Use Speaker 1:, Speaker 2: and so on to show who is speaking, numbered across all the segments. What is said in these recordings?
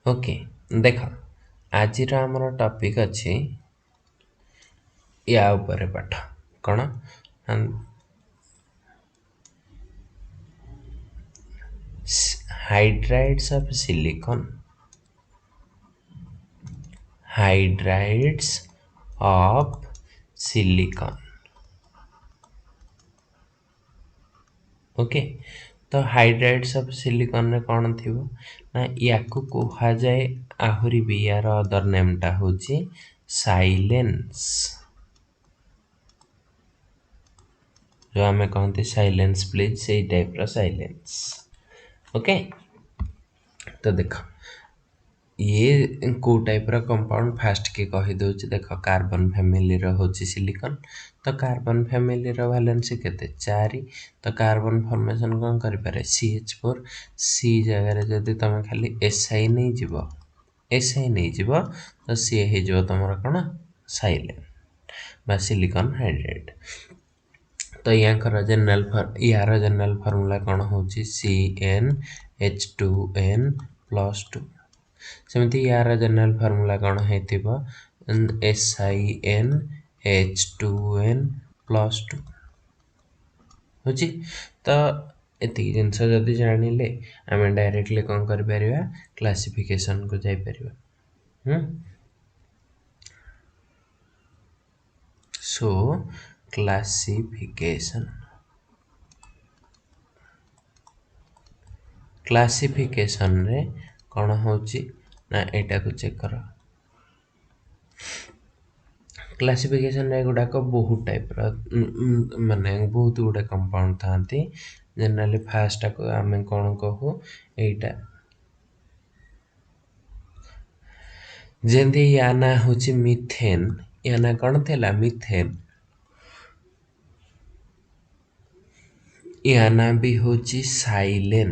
Speaker 1: Okay देख आज आमर टॉपिक अच्छी या उपरे पाठ कौन hydrides of silicon hydrides of silicon okay तो हाइड्राइड्स ऑफ सिलिकॉन रे कौन थी ना या कहा जाए आहुरी भी यार अदर नेमटा हूँ साइलेंस जो आम कहते साइलेंस प्लीज से टाइप रो साइलेंस ओके तो देख ये को टाइप रो कंपाउंड फास्ट के कहि दउछि देख कार्बन फैमिली रो होछि सिलिकॉन तो कार्बन फैमिली रो वैलेंसी केते 4 तो कार्बन फॉर्मेशन कोन करि पारे CH4 सी जगह रे जदि तमे खाली SI नै जिवो SI नै जिवो तो सी हे जो तमरा कोन साइलेंट बा सिलिकॉन हाइड्राइड तो यार जनरल फार्मूला कौन हूँ CnH2n+2 सेमती यार जनरल फार्मूला कौन है SiNH2n+2 बुझी तो एति जिनस जदि जानिले आम डायरेक्टली कौन कर परिबा क्लासिफिकेशन को जाई परिबा सो क्लासिफिकेशन रे कौन होची ना एटा को चेक करो क्लासिफिकेशन रे गुडा को बहुत टाइप रो माने बहुत गुडा कंपाउंड थांती जनरली फास्ट को आमे कौन कहू एटा जेंदी याना होची मीथेन याना कौन थेला मीथेन याना भी होची साइलेन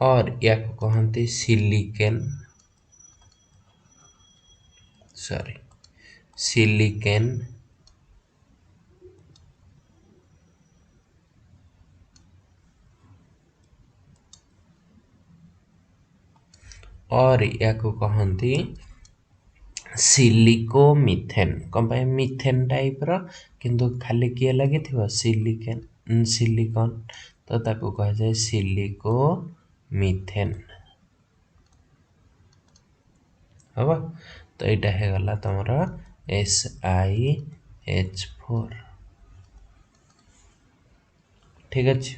Speaker 1: और या को कहते सिलिकन और या को कहती सिलिकोमिथेन कौन पाए मिथेन टाइप रो किंतु खाली किए लगे थी सिलिकॉन तो ताको कह जाए सिलिकोमिथेन हबा तो एटा हे गला तमरा SiH4 ठीक अच्छे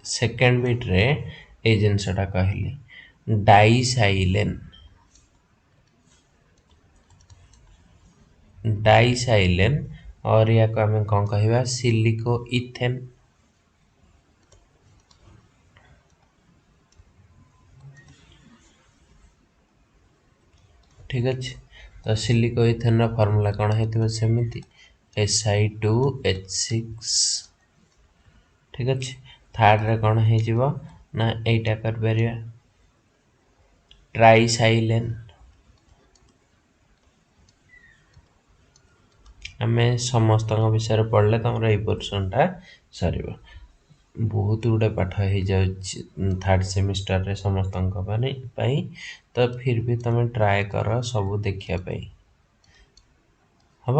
Speaker 1: सेकेंड बिट रे ए जिनसटा कहली डाइसाइलेन और या को हमें कौन कहवा सिलिको इथेन ठीक अच्छे तो सिलिको इथेन रो फार्मूला कौन है सेमिति Si2H6 ठीक अच्छे थर्ड रे कौन है जीवो ना एटा कर परिया ट्राइसाइलेन आमे समस्त विषय पढ़ले तुम ये पोर्शनटा सर बहुत गुड़े पाठ हो जाए थर्ड सेमिस्टर रे समस्त तो फिर भी तुम ट्राए कर सब देखापी हम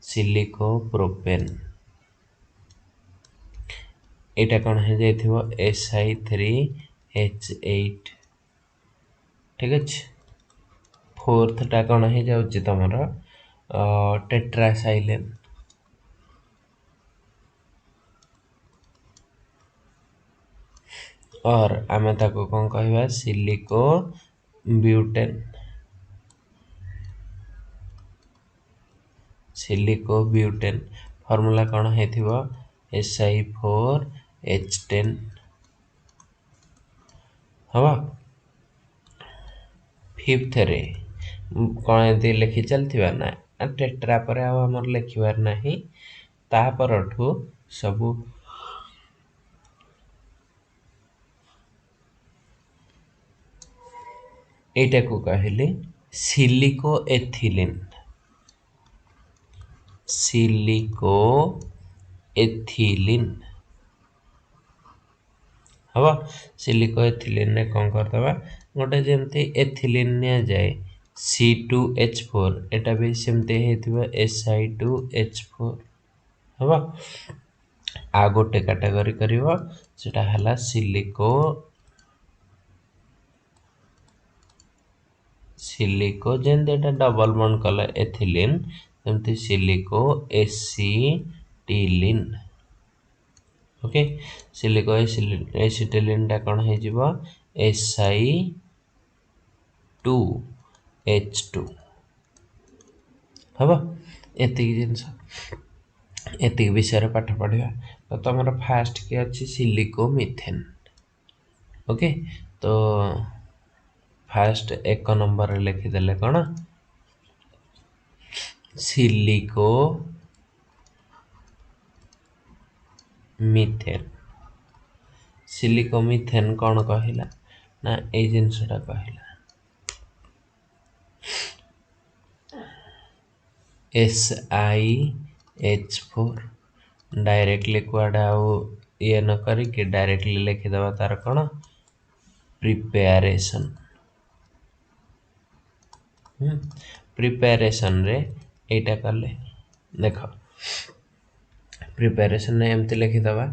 Speaker 1: सिलिको प्रोपेन एटा कौन है Si3H8 ठीक अच्छे फोर्थ टा कौन है जाउची तुमर टेट्रासाइलेन और आमे ताको कौन कहवा सिलिको ब्यूटेन फार्मूला कौन है Si4H10 हवा फिफ्थ रे कौन यदि लिखि चलथिबा ना टेट्रा पर हमर लिखिबार नाही ता परठू सबु एटा को कहले सिलिको एथिलीन हवा सिलिको एथिलीन रे कौन करदबा गोटे जेमती एथिलीन निया जाए C2H4 एटा भी सेमते हेतिबा Si2H4 हवा आ गोटे कैटेगरी करिवो सेटा हला सिलिको जेमती एटा डबल बॉन्ड कला एथिलीन जेमती सिलिको एसिटिलीन ओके सिलिको एसिटिलीन टा कौन है जीवो Si2H2 हवा एतिक जिनस एतिक विषय पाठ पढ़िया तो तुम फास्ट के अच्छी सिलिको मिथेन ओके तो फास्ट एक नंबर लिखिदेले कौन सिलिको मिथेन सिलिको मिथेन कौन कहला ना ए जिनसटा कहला SiH4 डायरेक्टली कुआडे आउ ये न करिके डायरेक्टली लिखिदेवा तार कौन प्रिपेरेशन प्रिपेरेशन रे एटा कले देख प्रिपेरेशन ने एमती लिखिदेवा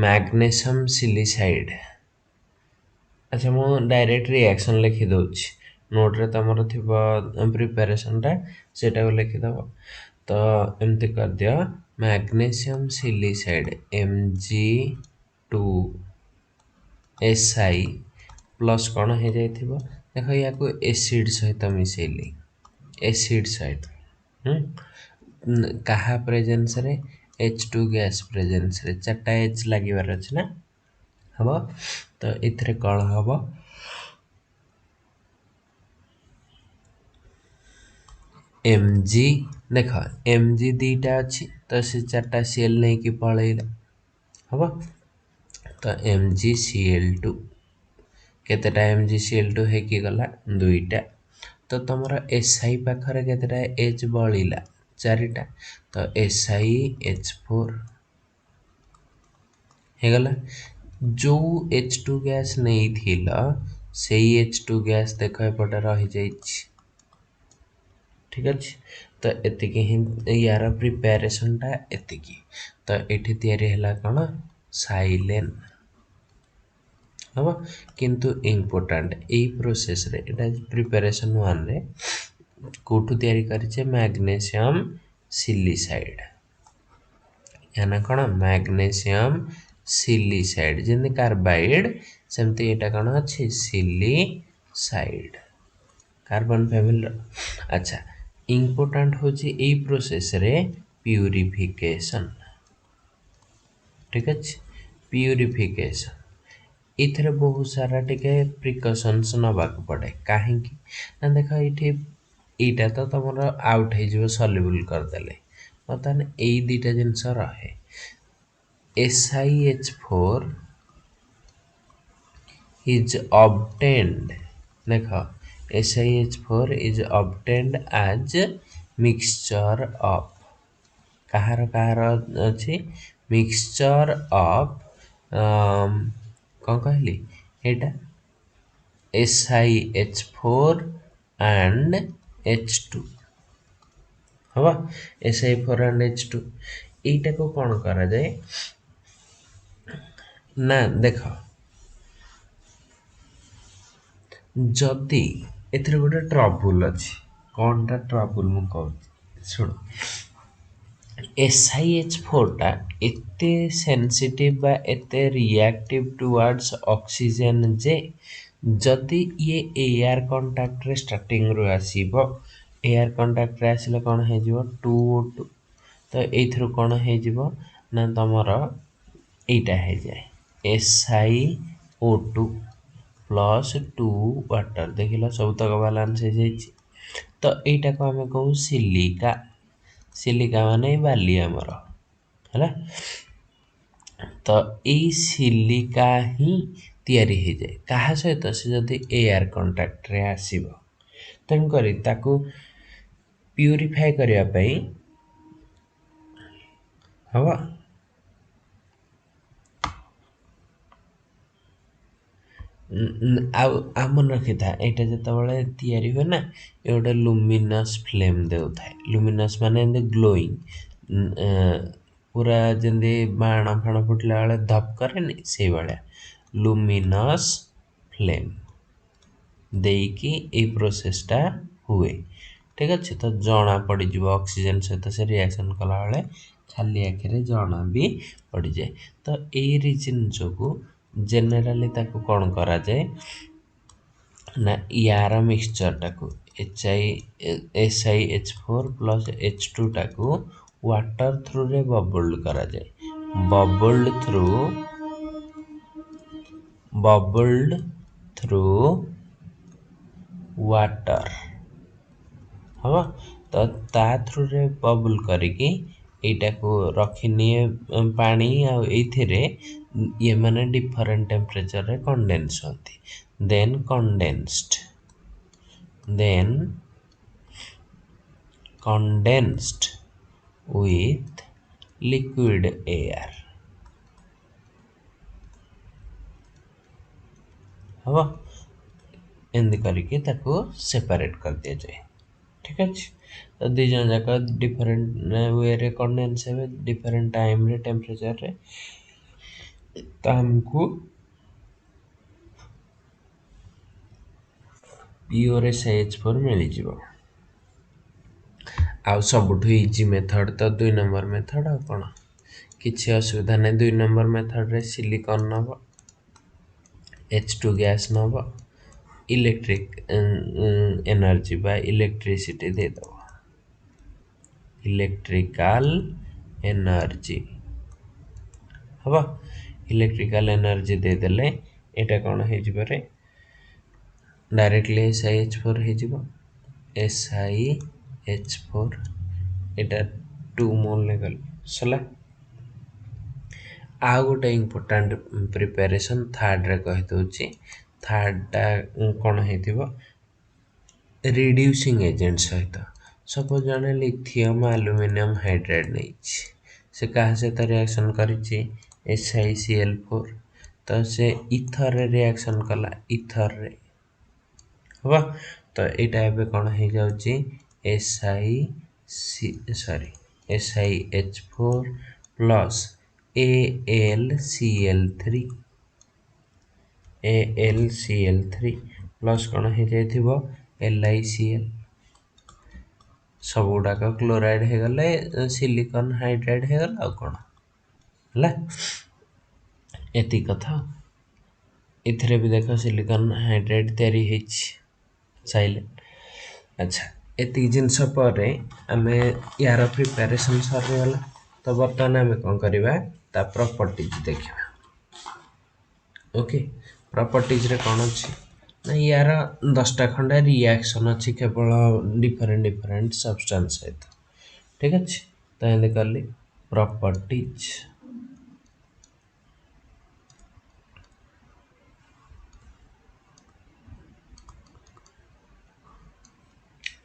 Speaker 1: मैग्नीशियम सिलिसाइड अच्छा मु डायरेक्ट रिएक्शन लिखि दउछि नोट रे तमरो थिबा प्रिपेरेशन टा सेटा को लिखि दबो तो एमती कर दियो मैग्नीशियम सिलिसाइड Mg2Si प्लस कौन हो जाइथिबो देखो या को एसिड सहित मिसेली एसिड सहित कहा प्रेजेंस रे H2 गैस प्रेजेंस रे चारटा H लागिबार अछि ना हबो तो इथरे कौन हबो Mg देख Mg दीटा अच्छी तो से चारटा Cl नहीं कि पळैला हबो तो MgCl2 केतेटा MgCl2 है कि गला दुईटा तो तमरा Si पाखरे केतेटा H बळिला चारिटा तो SiH4 हे गला जो H2 गैस नहीं थिला सेही H2 गैस देखो एपटे रहि जाइछि ठीक अछि तो एतिकी ही यार प्रिपरेशन टा एतिकी तो एठी तयारी हला कोन साइलेन हबो किंतु इम्पोर्टेंट ए प्रोसेस रे एटा प्रिपरेशन 1 रे कोठु तयारी करिचे मैग्नीशियम सिलिसाइड याना कोन मैग्नीशियम सिलिसाइड जेने कार्बाइड सेमते एटा कोन अछि सिलिसाइड कार्बन फैमिली अच्छा इम्पोर्टेंट होची ए प्रोसेस रे प्यूरिफिकेशन ठीक अछि प्यूरिफिकेशन इथरे बहुत सारा टिके प्रिकॉशंस नबा को पड़े काहे कि ना देखो इथे एटा तो तमरो आउट हे जो सॉल्युबल कर देले मतलब ए दीटा जिंस रहे SiH4 is obtained देखो SiH4 is obtained as mixture of कहार अच्छी मिक्सचर ऑफ कौन कहली एटा SiH4 and H2 हवा SiH4 and H2 एटा को कौन करा जाए ना देखो जदि एथरे गोटे ट्रबल अछि कोनटा ट्रबल मु कहू सुन SiH4 टा एते सेंसिटिव बा एते रिएक्टिव टुवर्ड्स ऑक्सीजन जे जदि ये एयर कांटेक्ट रे स्टार्टिंग रो आसीबो एयर कांटेक्ट रे आसीले कोन हे जिवो 2O2 तो एथरो कोन हे जिवो ना तमरो एटा हे जाय SiO2 प्लस 2 वाटर देखिला सब तक बैलेंस हे जाय तो एटा को हमें कहू सिलिका सिलिका माने बाली हमर हैला तो ए सिलिका ही तयारी हे जाए कहा सहित से जदि एयर कांटेक्ट रे आसीबो तन करी ताकू प्यूरिफाई करिया पई हवा ଆଉ ମନେ ରଖିଥା ଏଇଟା ଯେତେବେଳେ ତିଆରି ହୁଏ ନା ଏ ଗୋଟେ ଲୁମିନସ୍ ଫ୍ଲେମ୍ ଦେଉଥାଏ। ଲୁମିନସ୍ ମାନେ ଏମିତି ଗ୍ଲୋଇଂ ପୁରା ଯେମିତି ବାଣ ଫାଣ ଫୁଟିଲା ବେଳେ ଧପ୍ କରେନି ସେଇଭଳିଆ ଲୁମିନସ୍ ଫ୍ଲେମ୍ ଦେଇକି ଏଇ ପ୍ରୋସେସ୍ଟା ହୁଏ। ଠିକ୍ ଅଛି, ତ ଜଣା ପଡ଼ିଯିବ ଅକ୍ସିଜେନ୍ ସହିତ ସେ ରିଆକ୍ସନ୍ କଲାବେଳେ ଖାଲି ଆଖିରେ ଜଣା ବି ପଡ଼ିଯାଏ। ତ ଏଇ ରିଜିନ୍ ଯୋଗୁଁ ଜେନେରାଲି ତାକୁ କ'ଣ କରାଯାଏ ନା ୟାର ମିକ୍ସଚରଟାକୁ SiH4 ପ୍ଲସ୍ H2 ଟାକୁ ୱାଟର ଥ୍ରୁରେ ବବଲ୍ଡ କରାଯାଏ। ବବଲ୍ଡ ଥ୍ରୁ ୱାଟର ହବ। ତ ତା ଥ୍ରୁରେ ବବୁଲ୍ କରିକି ଏଇଟାକୁ ରଖିନିଏ ପାଣି ଆଉ ଏଇଥିରେ ଇଏମାନେ ଡିଫରେଣ୍ଟ ଟେମ୍ପରେଚରରେ କଣ୍ଡେନ୍ସ ହୁଅନ୍ତି। ଦେନ୍ condensed with liquid air ହବ। ଏମିତି କରିକି ତାକୁ ସେପାରେଟ୍ କରିଦିଆଯାଏ। ଠିକ୍ ଅଛି, ତ ଦୁଇ ଜଣ ଯାକ ଡିଫରେଣ୍ଟ ୱେରେ କଣ୍ଡେନ୍ସ ହେବେ ଡିଫରେଣ୍ଟ ଟାଇମ୍ରେ ଟେମ୍ପରେଚରରେ, ତ ଆମକୁ ପିଓର SiH4 ମିଳିଯିବ। ଆଉ ସବୁଠୁ ଇଜି ମେଥଡ଼ ତ 2 ନମ୍ବର ମେଥଡ଼। ଆଉ କ'ଣ କିଛି ଅସୁବିଧା ନାହିଁ। 2 ନମ୍ବର ମେଥଡ଼ରେ ସିଲିକନ୍ ନେବ, H2 ଗ୍ୟାସ୍ ନେବ, ଇଲେକ୍ଟ୍ରିକ୍ ଏନର୍ଜି ବା ଇଲେକ୍ଟ୍ରିସିଟି ଦେଇଦେବ, ଇଲେକ୍ଟ୍ରିକାଲ ଏନର୍ଜି ହବ। ଇଲେକ୍ଟ୍ରିକାଲ ଏନର୍ଜି ଦେଇଦେଲେ ଏଇଟା କ'ଣ ହେଇଯିବ ରେ ଡାଇରେକ୍ଟଲି SiH4 ହେଇଯିବ। SiH4 ଏଇଟା 2 ମୋଲ୍ ନେଇଗଲେ ସରିଲା। ଆଉ ଗୋଟେ ଇମ୍ପୋର୍ଟାଣ୍ଟ ପ୍ରିପାରେସନ୍ ଥାର୍ଡ଼ରେ କହିଦେଉଛି। ଥାର୍ଡ଼ଟା କ'ଣ ହେଇଥିବ ରିଡ୍ୟୁସିଂ ଏଜେଣ୍ଟ ସହିତ। ସପୋଜ ଜଣେ ଲିଥିୟମ୍ ଆଲୁମିନିୟମ୍ ହାଇଡ୍ରାଇଡ୍ ନେଇଛି, ସେ କାହା ସହିତ ରିଆକ୍ସନ୍ କରିଛି SiCl4, ତ ସେ ଇଥରରେ ରିଆକ୍ସନ୍ କଲା ଇଥରରେ ହବ। ତ ଏଇଟା ଏବେ କ'ଣ ହେଇଯାଉଛି SiH4 ପ୍ଲସ୍ AlCl3 ପ୍ଲସ୍ କ'ଣ ହେଇଯାଇଥିବ LiCl, ସବୁଗୁଡ଼ାକ କ୍ଲୋରାଇଡ୍ ହେଇଗଲେ ସିଲିକନ୍ ହାଇଡ୍ରାଇଡ୍ ହେଇଗଲା। ଆଉ କ'ଣ ହେଲା, ଏତିକି କଥା। ଏଥିରେ ବି ଦେଖ ସିଲିକନ୍ ହାଇଡ୍ରାଇଡ୍ ତିଆରି ହେଇଛି ସାଇଲେଣ୍ଟ। ଆଚ୍ଛା, ଏତିକି ଜିନିଷ ପରେ ଆମେ ୟାର ପ୍ରିପାରେସନ୍ ସରିଗଲା। ତ ବର୍ତ୍ତମାନ ଆମେ କ'ଣ କରିବା ତା ପ୍ରପର୍ଟିଜ୍ ଦେଖିବା। ଓକେ, ପ୍ରପର୍ଟିଜ୍ରେ କ'ଣ ଅଛି ନା ୟାର 10ଟା ଖଣ୍ଡେ ରିଆକ୍ସନ୍ ଅଛି କେବଳ ଡିଫରେଣ୍ଟ ସବଷ୍ଟାନ୍ସ ସହିତ। ଠିକ୍ ଅଛି, ତ ଏମିତି କଲି ପ୍ରପର୍ଟିଜ୍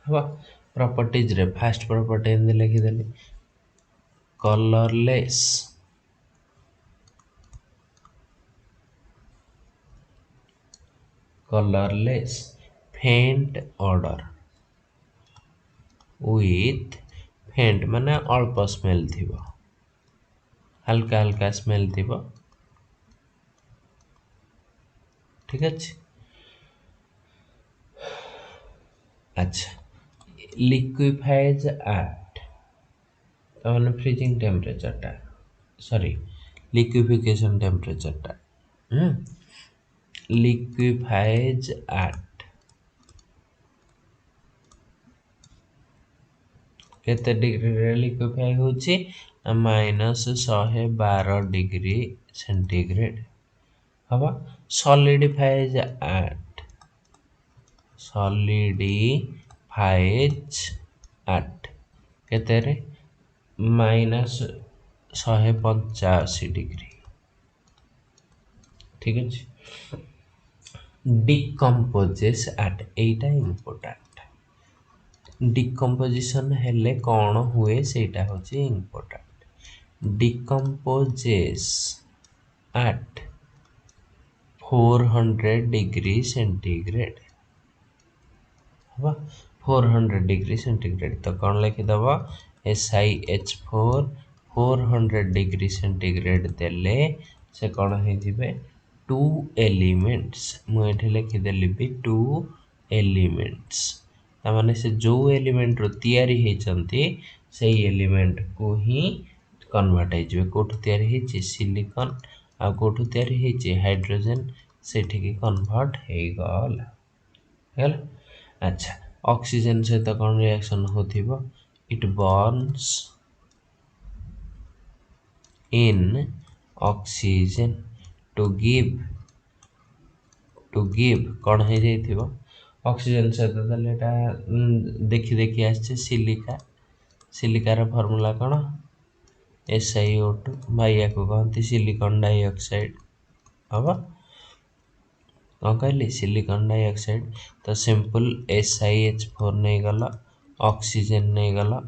Speaker 1: ହବ। ପ୍ରପର୍ଟିଜ୍ରେ ଫାଷ୍ଟ ପ୍ରପର୍ଟି ଏମିତି ଲେଖିଦେଲି colorless faint odor with faint ମାନେ ଅଳ୍ପ ସ୍ମେଲ୍ ଥିବ, ହାଲକା ହାଲକା ସ୍ମେଲ୍ ଥିବ। ଠିକ୍ ଅଛି, ଆଚ୍ଛା, liquefies at ତାମାନେ ଫ୍ରିଜିଂ ଟେମ୍ପରେଚରଟା liquefaction ଟେମ୍ପରେଚରଟା liquefies at କେତେ ଡିଗ୍ରୀରେ liquefy ହେଉଛି -112 ଡିଗ୍ରୀ ସେଣ୍ଟିଗ୍ରେଡ୍ ହବ। solidifies at କେତେରେ -185 ଡିଗ୍ରୀ। ଠିକ୍ ଅଛି, decomposes at এইটা ইম্পর্টাଣ୍ଟ। ডিকম্পোজিশন ହେଲେ କ'ଣ ହୁଏ ସେଇଟା ହେଉଛି important. decomposes at 400 degree centigrade हम 400 डिग्री सेंटीग्रेड तो कौन लिखिदेव SiH4 400 डिग्री सेंटीग्रेड देले से कौन हो टू एलिमेंट्स मुझे लिखिदेली भी टू एलिमेंट्स तामाने से जो एलिमेंट रो तैयारी होती से एलिमेंट को ही कन्वर्ट हो कौटू तैयारी सिलिकॉन आ कौटू तैयारी हाइड्रोजन से कन्वर्ट हो गला अच्छा ऑक्सीजन सहित कौन रिएक्शन होथिबो it burns in oxygen to give कौन हो जाइथिबो ऑक्सीजन सहित ताले एटा देखि देखि आछे सिलिकार फॉर्मूला कौन SiO2 भाई को कहते सिलिकॉन डाइऑक्साइड हम कौन कहली सिलिकॉन डाइऑक्साइड तो सिंपल SiH4 नहीं गला ऑक्सीजन नहीं गला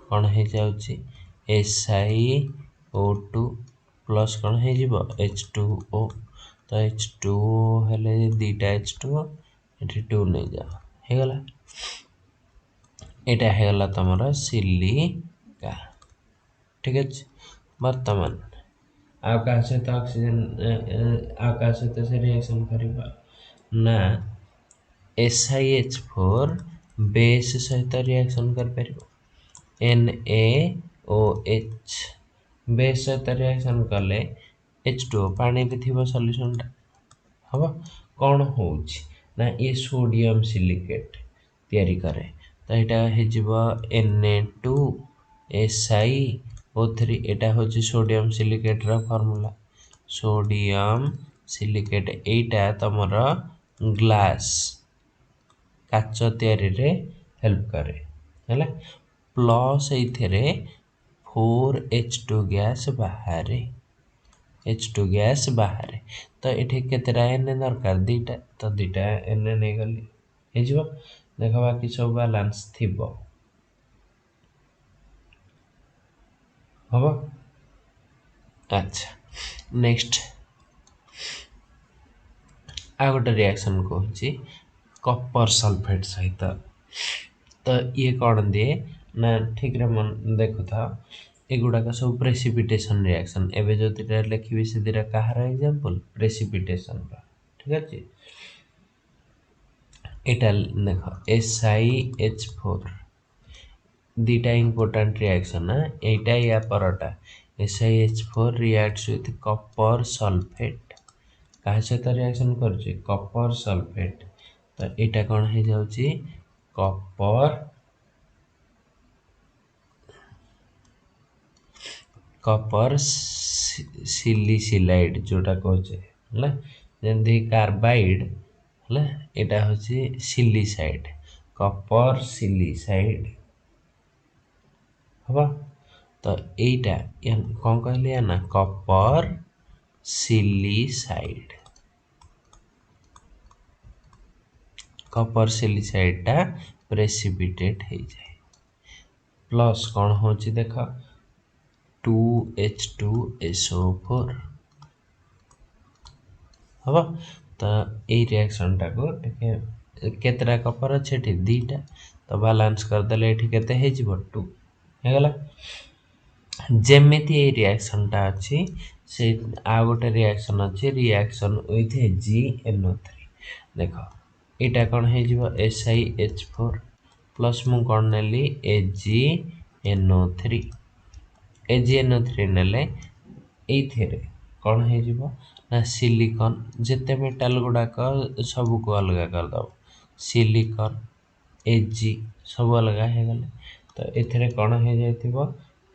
Speaker 1: कौन हो जाउची SiO2 प्लस कौन हो जिवो H2O तो H2O हेले दीटा H2O एठी 2 नहीं जा हे गला एटा हे गला तमरा सिलिका ठीक अछि वर्तमान आकाश सहित ऑक्सीजन आकाश सहित से रिएक्शन करिबा ना SiH4 बेस सहित रिएक्शन कर परिबो NaOH बेस सहित रिएक्शन कले H2O पानी भी थिबो सॉल्यूशन हम कौन होउची ना ये सोडियम सिलिकेट तैयारी करे तो एटा हे जिवो Na2Si O3 एटा होची सोडियम सिलिकेट रा फार्मूला सोडियम सिलिकेट एटा तमरा ग्लास काच तैयारी रे हेल्प करे हैला प्लस एथिरे 4H2 गैस बाहरे H2 गैस बाहरे तो एठी केतेरा Na दरकार दीटा तो दीटा Na नै गली हे जिवो देखो बाकी सब बैलेंस थिबो हबो अच्छा नेक्स्ट आ गोटे रिएक्शन कहूँ कपर सल्फेट सहित तो ये कौन दिए ना ठीक रे मन देखु था एगुड़ाक सब प्रेसिपिटेशन रिएक्शन एवं जो दीटा लिखी से दीटा कहार एग्जांपल प्रेसिपिटेशन ठीक अच्छे एटा देख SiH4 दीटा इम्पोर्टेंट रिएक्शन एटा या परटा SiH4 reacts with Kapoor sulphate कहा सहित रिएक्शन करुचे कपर सल्फेट तो एटा कौन हो जाउची कपर सिलिसाइड जोटा कहचे हला जेंति कार्बाइड हला एटा होची सिलिसाइड कपर सिलिसाइड हबा तो एटा कौन कहले ना कपर सिलिसाइड कपर सिलिसाइड टा प्रेसिपिटेट हो जाए प्लस कौन होची देखा 2H2SO4 हबा तो ए रिएक्शन टा को केतरा कपर अच्छे दीटा तो बैलेंस कर देले एठी केते हे जिवो 2 हे गला जेमेति ए रिएक्शन टा अछि से आ गोटे रिएक्शन अछि रिएक्शन विथ GNO3 देखो एटा कोन हे जिवो SiH4 प्लस मु कोन नेली AgNO3 AgNO3 नेले एथिरे कोन हे जिवो ना सिलिकॉन जेते मेटल गुडा का सब को अलग कर दो सिलिकॉन Ag सब अलग हे गले तो एथिरे कोन हे जाइतिबो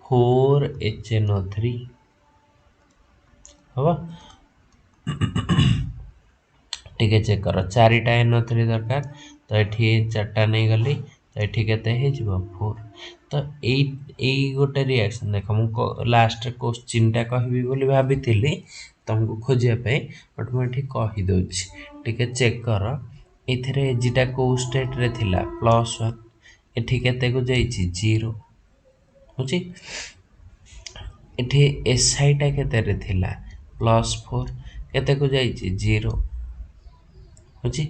Speaker 1: 4HNO3 हबा ठीक है चेक करो चारिटा NO3 दरकार तो एठी चारटा नहीं गली तो एठी केते हे जिवो 4 तो ए गोटे रिएक्शन देखो मु लास्ट क्वेश्चन टा कहबी बोली भाबिथिली तुमको खोजिया पे बट मु एठी कहि दोछि ठीक है चेक कर एथिरे एजिटा को स्टेट रे थिला +1 एठी केते को जाईछि 0 होछि एठी SI टा केते रे थिला +4 केते को जाइए 0 बुझी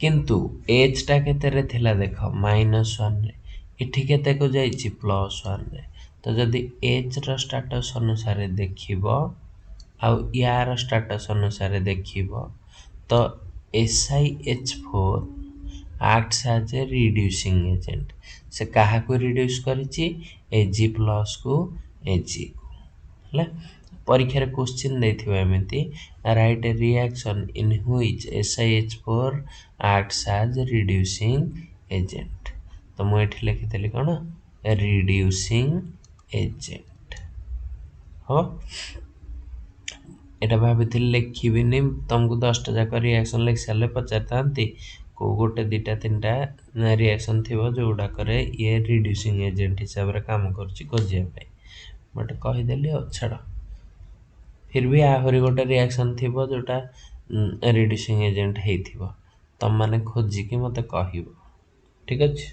Speaker 1: किंतु एच टा केते थिला देख -1 रे इठी केते को जाइए +1 रे तो जदि एच रो स्टेटस अनुसार देखिबो आउ यार स्टेटस अनुसार देखिबो तो SiH4 acts as a reducing agent से कहा को रिड्यूस करिछि Ag+ को Ag ହେଲା परीक्षा रे क्वेश्चन देथिबो एमिति write a reaction in which SiH4 acts as a reducing agent तो मैं एठी लिखितली कोन रिड्यूसिंग एजेंट हो एटा भाबिथिल लिखिबिनी तुमको 10टा जाक रिएक्शन लिख साले पचारतांती को गोटे दिटा तीनटा रिएक्शन थिबो जोडा करे ये रिड्यूसिंग एजेंट हिसाब रे काम करछि खोजिया पे बट कहि देली छाड़ फिर भी आहरी गोटे रिएक्शन थिबो जोटा रिड्यूसिंग एजेंट हेइथिबो तम माने खोजि कि मते कहिबो ठीक अछि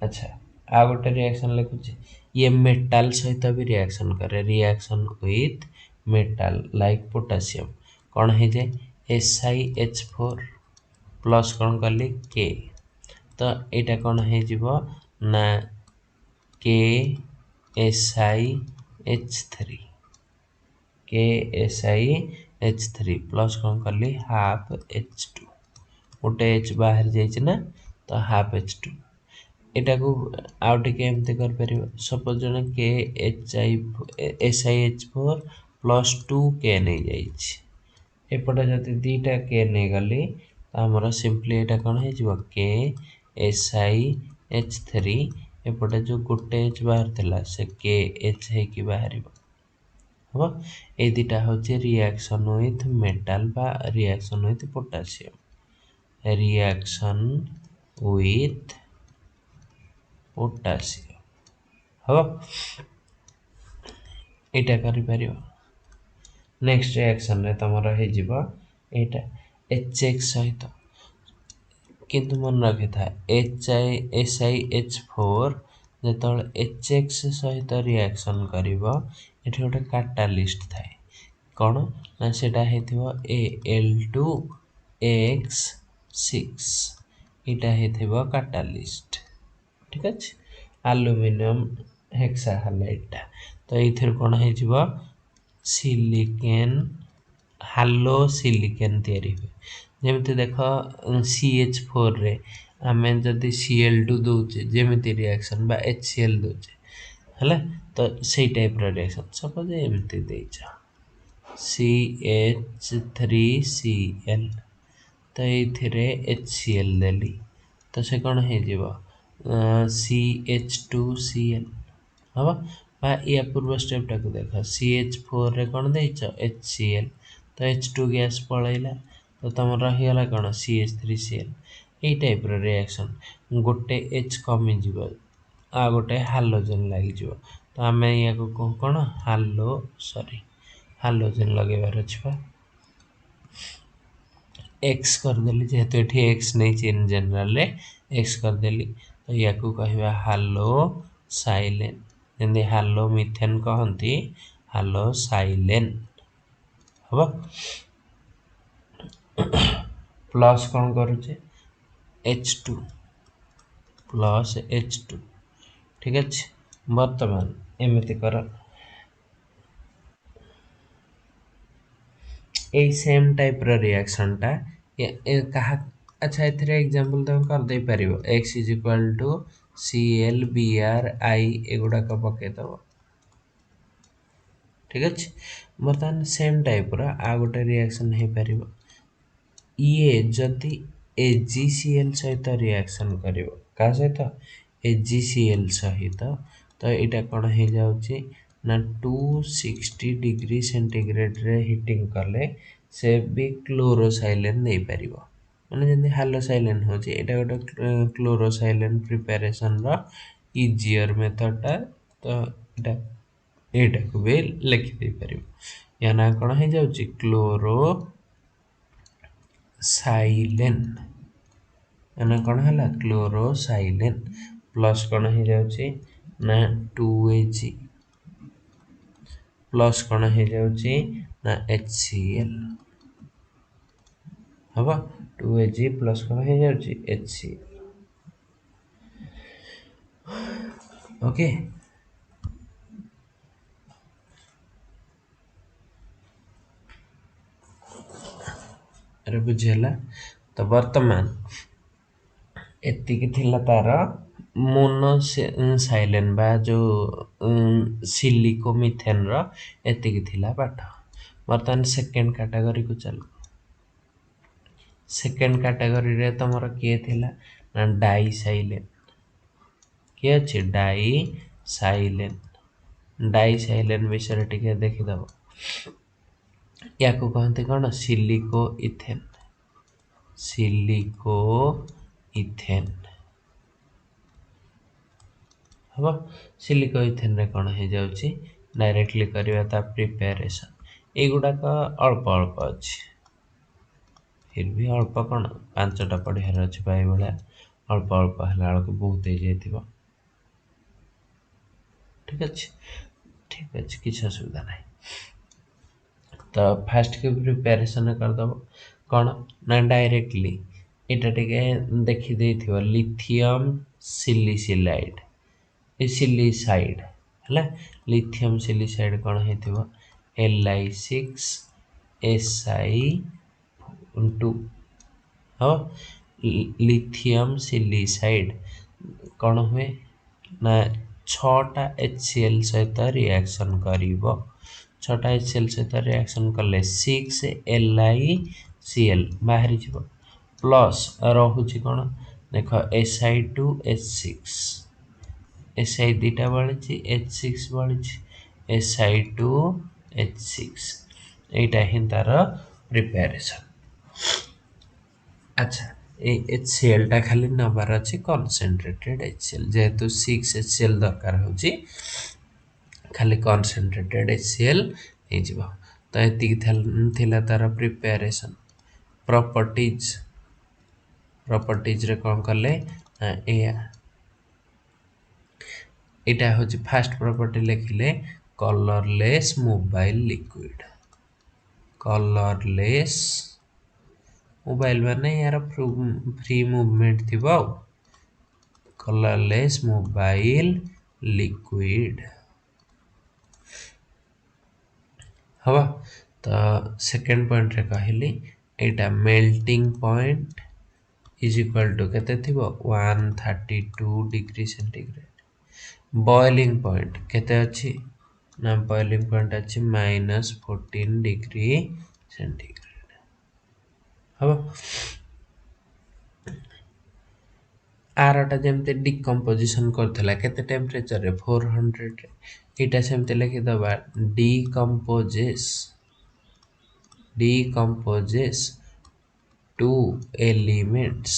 Speaker 1: अच्छा आ गोटे रिएक्शन लिखुछि ये मेटल सहित भी रिएक्शन करे reaction with metal like potassium कौन है जे SiH4 प्लस कौन कली K तो एटा कौन है जीवो ना KSiH3 KSiH3 प्लस कौन कली हाफ H2 गोटे H बाहर जाइए ना तो हाफ H2 एटा को आउट के एमते कर परिबो सपोज जने SiH4 प्लस 2K नै जाइछि एपटे जति दीटा K नै गली त हमर सिंपली एटा कोन हे जिवो KSiH3 एपटे जो गोटे H बाहर थिला से KH हे कि बाहरिबो हो ए दीटा होचे रिएक्शन विथ मेटल बा reaction with potassium reaction with potassium हो एटा करि परिबो नेक्स्ट रिएक्शन रे तमरा हे जिवो एटा HX सहित किंतु मन रखे था SiH4 जेतल HX सहित रिएक्शन करिवो एठी गोटे कैटालिस्ट थाए कोन ना सेटा हेथिवो Al2X6 एटा हेथिवो कैटालिस्ट ठीक अछि एल्युमिनियम हेक्साहालाइड तो एथिर कोन हे जिवो सिलिकन हालो सिलिकन तयारी हुए जेमिति देखो CH4 रे आमे जदि Cl2 दोचे जेमिति रिएक्शन बा HCl दोचे हला तो सेही टाइप रो रिएक्शन सपोज एमिति देचा CH3Cl तो एथिरे HCl देली तो से कोन हे जिवो CH2Cl हबा बा या पूर्व स्टेप टाको देखा CH4 रे कोन देइछ HCl तो H2 गैस पळैला तो तम रहिगला कोन CH3Cl ए टाइप रो रिएक्शन गोटे H कमी जिवो आ गोटे हालोजन लागि जिवो तो हमें या को कोन हालोजन लगेबार छबा X कर देली जेहेतु एठी X नै इन जनरल रे X कर देली तो या को कहबा हालो साइलेन जंदे हालो मिथेन कहंती हालो साइलेन हबा प्लस कोन करूचे H2 प्लस H2 ठीक अछि वर्तमान एमिति कर ए सेम टाइप रो रिएक्शन टा ए कहा अच्छा एथरे एग्जांपल तो कर दे परिबो x ClBrI एगुडा का पके दबो ठीक अछि वर्तमान सेम टाइप रो आ गोटे रिएक्शन हे परिबो ये जदि AgCl सहित रिएक्शन करिवो का सहित AgCl सहित तो एटा कोन हे जाउची ना 260 डिग्री सेंटीग्रेड रे हीटिंग करले से भी क्लोरोसाइलेन नै परिबो माने जंदे हालोसाइलेन होची एटा गोटे क्लोरोसाइलेन प्रिपरेशन रो इजियर मेथड टा तो एटा को भी लिखि दे परिबो या ना कोन हे जाउची क्लोरोसाइलेन एना कोन हला क्लोरोसाइलेन प्लस कोन हे जाउची ना 2Ag प्लस कौन हो जाउची ना HCl हबा 2Ag प्लस कौन हो जाउची HCl ओके। अरे बुझीला तो वर्तमान एतिकी थिला तार मोनो साइलेन बा जो सिलिको मिथेन रो एतिकी थिला पाठ। वर्तमान सेकेंड कैटेगरी को चल। सेकेंड कैटेगरी रे तमरो किए थिला ना डाई साइलेन किए अछि डाई साइलेन। डाई साइलेन विषय टिके देखि दबो। या को कहते कौन सिलिको इथेन सिलिको इथेन हम सिलिको इथेन रे कौन हो जाउची डायरेक्टली करबा ता प्रिपरेशन एगुडा का अल्प अल्प अछि फिर भी अल्प कौन पांचटा पढ़ियार अछि भाई भला अल्प अल्प हला को बहुत हो जाइथिबो ठीक अछि किछ असुविधा नहीं। तो फास्ट के प्रिपरेशन कर दबो कौन ना डायरेक्टली एटा टिके देखि देथिबो लिथियम सिलिसाइड सिलिसाइड हला लिथियम सिलिसाइड कौन हेथिबो Li6Si2 हो लिथियम सिलिसाइड कौन हुए ना 6टा HCl सहित रिएक्शन करिवो 6टा HCl सहित रिएक्शन कले 6LiCl बाहरी जीवो प्लस रहुची कौन देख Si2H6 Si दीटा बळिची H6 बळिची Si2H6 एटा ही तार प्रिपरेशन। अच्छा ए HCl टा खाली नंबर अछि कंसंट्रेटेड HCl जेहेतु 6 HCl दरकार होची खाली कंसंट्रेटेड HCl हे जीवो तो एति थिला तार प्रिपरेशन। प्रॉपर्टीज रे कोन करले एटा होची फर्स्ट प्रॉपर्टी लिखिले colourless mobile liquid colourless mobile माने यार फ्री मूवमेंट थिबो कलरलेस मोबाइल लिक्विड हवा तो सेकंड पॉइंट रे कहली एटा melting point is equal to केते थिबो 132 डिग्री सेंटीग्रेड बॉइलिंग पॉइंट केते अछि ना बॉइलिंग पॉइंट अछि -14 डिग्री सेंटीग्रेड हवा आरटा जेमते डिकम्पोजिशन करथला केते टेंपरेचर रे 400 रे एटा सेमते लिखि दबा decomposes टू एलिमेंट्स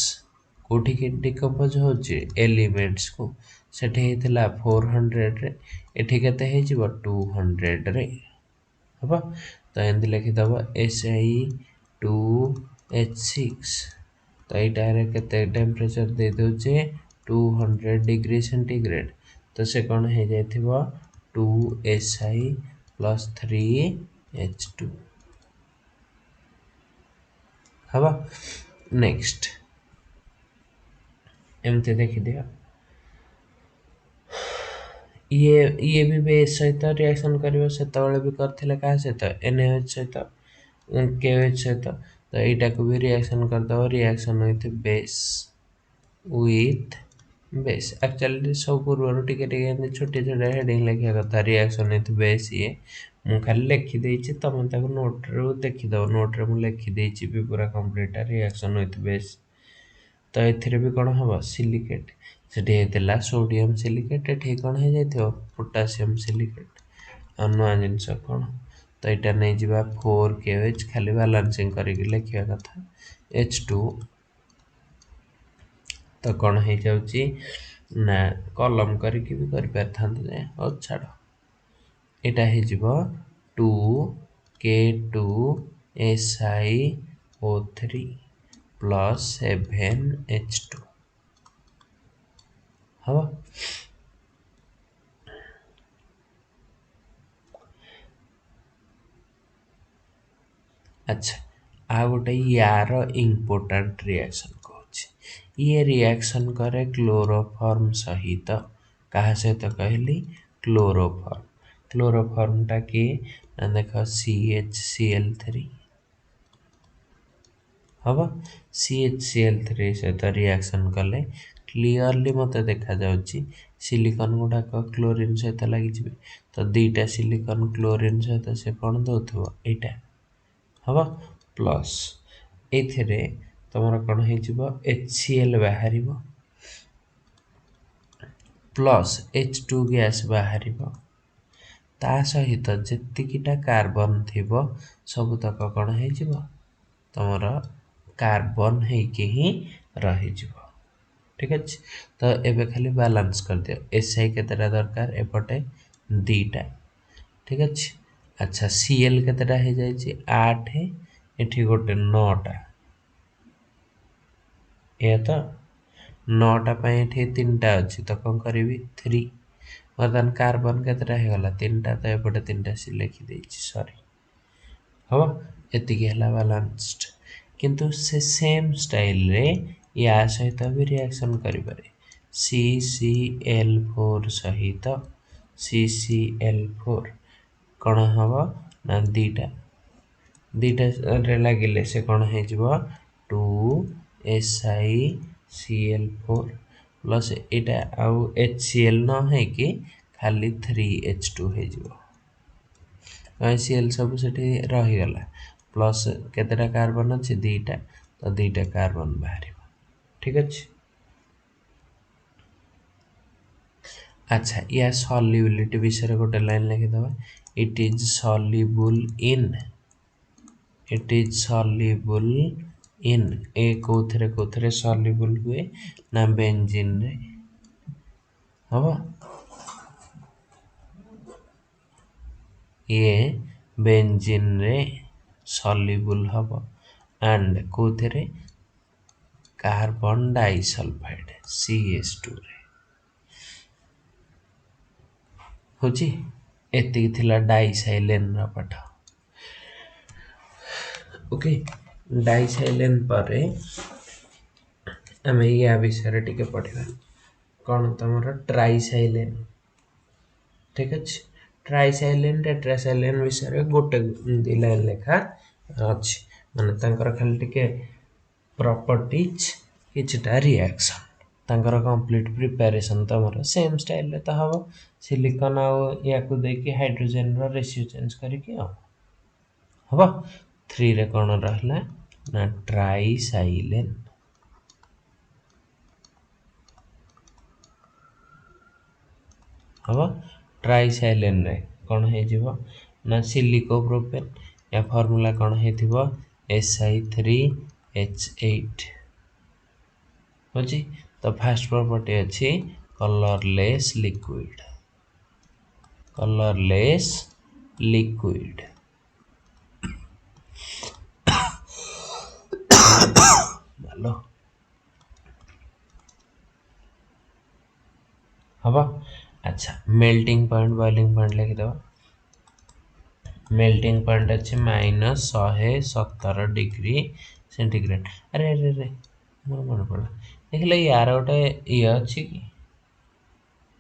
Speaker 1: कोठी के डिकम्पोज होचे एलिमेंट्स को सेठे हेतला 400 रे एठी केते हे जिवो 200 रे हबा तो एंदी लिखि दबा Si2H6 तो एटा रे केते टेंपरेचर दे दोचे 200 डिग्री सेंटीग्रेड तो से कोन हे जायथिबो 2Si + 3H2 हबा नेक्स्ट एमते देखि दिया ये भी बेस सहित रिएक्शन करिवो सेतबेले भी करथिले का सहित NaOH सहित KOH सहित तो एटा को भी रिएक्शन कर दो रिएक्शन विथ बेस एक्चुअली सब पूर्व टिके टिके छोटे छोटे हेडिंग लिखिया कथा रिएक्शन विथ बेस ये मु खाली लिखि देछि तमे ताको नोट रे देखि दो नोट रे मु लिखि देछि भी पूरा कंप्लीट रिएक्शन विथ बेस तो एथिरे भी कोन हबो सिलिकेट सेठी हेतला सोडियम सिलिकेट एठी कोन हे जायथो पोटेशियम सिलिकेट अनुआ जिंस कोन तो एटा नै जिबा 4KOH खाली बैलेंसिंग करि के लिखिया कथा H2 तो कौन हो जाउची ना कलम करके भी कर पारथांत जे हो छाड़ एटा हे जिवो 2K2SiO3 + 7H2 हवा अच्छा आ गोटे यार इम्पोर्टाट रिएक्शन कौन ये रिएक्शन करे क्लोरोफॉर्म सहित क्या सहित कहली क्लोरोफॉर्म क्लोरोफॉर्मटा किए ना देख CH Cl3 हम CH Cl3 सहित रिएक्शन कले क्लीयरली मत देखा जाउची सिलिकॉन गुड़ाक क्लोरीन सहित लगी तो दीटा सिलिकॉन क्लोरीन सहित से कौन दौथो यहाँ हम प्लस एथिरे तुमर कौन हो HCl बाहर प्लस H2 गैस बाहर ता सहित जेतिकीटा कार्बन थी सबुतक कौन हो तुमर कार्बन होकि ही रही ठीक अच्छे तो एबे खाली बैलेंस कर दियो SI केतेटा दरकार एपटे दीटा ठीक अच्छे अच्छा Cl केतेटा हो जाए 8 एठी गोटे 9टा ये तो 9टा पाई एठी 3टा अच्छी तो कौन करी 3 बर्तमान कार्बन केतेटा हो गला 3टा तो एपटे 3टा सी लिखी देछि सॉरी हम एतिकी हला बैलेंस्ड किंतु से सेम स्टाइल रे या सहित भी रिएक्शन करि पारे CCl4 सहित CCl4 कौन हम ना दीटा दीटा रे लगिले से कौन हो 2SiCl4 प्लस एटा आउ HCl न है कि खाली 3H2 हो Cl सब सेठी रही गला प्लस केतेटा कार्बन अच्छे दीटा तो दीटा कार्बन बाहर ठीक अच्छे अच्छा या सॉल्युबिलिटी विषय गोटे लाइन लिखिदबा it is soluble in a कोथरे सॉल्युबल हुए ना बेंजीन रे हवा ये बेंजीन रे सॉल्युबल हबो एंड कोथरे कार्बन डाइसल्फाइड CH2 रे होची एतिकी थिला डाइसाइलेन रा पाठ ओके डाइसाइलेन पर आमे या विषय टिके पढ़िबा कौन तुमर ट्राइसाइलेन ठीक अच्छे ट्राइसाइलेन टेट्रासाइलेन विषय गोटे दी लाइन लेखा अच्छी माने तांकर खाली टिके प्रॉपर्टीज किछटा रिएक्शन तांकर कंप्लीट प्रिपरेशन तुमर सेम स्टाइल रे तो हम सिलिकॉन आ या को देकी हाइड्रोजन रो रेशियो चेंज करके हम 3 रे कौन रहला ना ट्राइसाइलेन हम ट्राइसाइलेन रे कौन हो ना सिलिकोप्रोपेन या फॉर्मूला कौन हो Si3H8 होची तो फर्स्ट प्रॉपर्टी अच्छी कलरलेस लिक्विड हेलो हम अच्छा मेल्टिंग पॉइंट बॉइलिंग पॉइंट लिखिदबा मेल्टिंग पॉइंट अच्छे -117 डिग्री सेंटीग्रेड अरे अरे अरे मोर मन पड़ा देखले यार गोटे ये अच्छी कि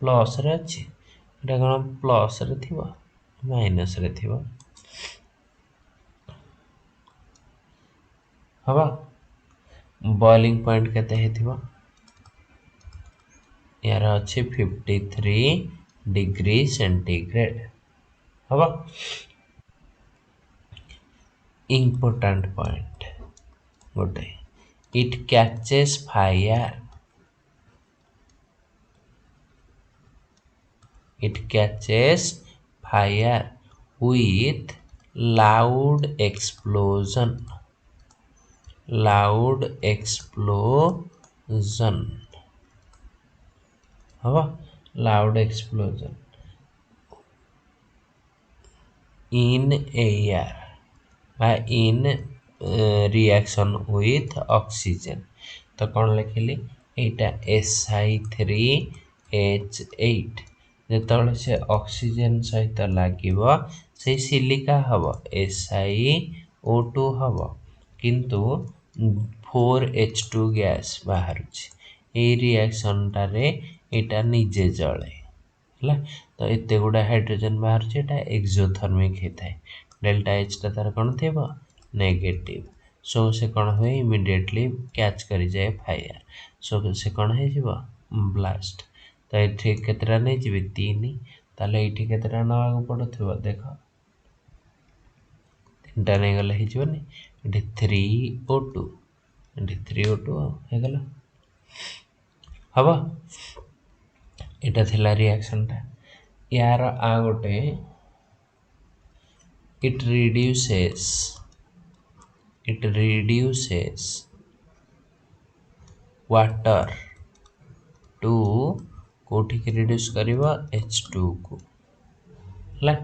Speaker 1: प्लस रे अच्छी एटा कौन प्लस रे थिबा माइनस रे थिबा हवा बॉइलिंग पॉइंट केते हेथिबा यार अच्छे 53 डिग्री सेंटीग्रेड हवा इम्पोर्टेंट पॉइंट गोटे it catches fire with loud explosion हवा loud explosion in air by in reaction with oxygen तो कौन लिखिली एटा Si3H8 जेतबले से ऑक्सीजन सहित लागिबो से सिलिका हबो Si O2 हब किंतु 4H2 गैस बाहर रिएक्शन टारे एटा निजे जले है तो एत गुड़ा हाइड्रोजन बाहर एटा एक्सोथर्मिक होता है डेल्टा एच टा तार कौन थे नेगेटिव सो से कौन हुए इमिडिएटली कैच कर जाए फायर सो से कौन हो ब्लास्ट तो ये केतटा नहीं जी 3 ताले ये केतटा नवा पड़ो देख 3टा नहीं गले होनी ये 3O2 ये 3O2 होगला हम यहाँ रिएक्शन टा यार आ गोटे it reduces water to कोठी की रिड्यूस करिबा H2 को है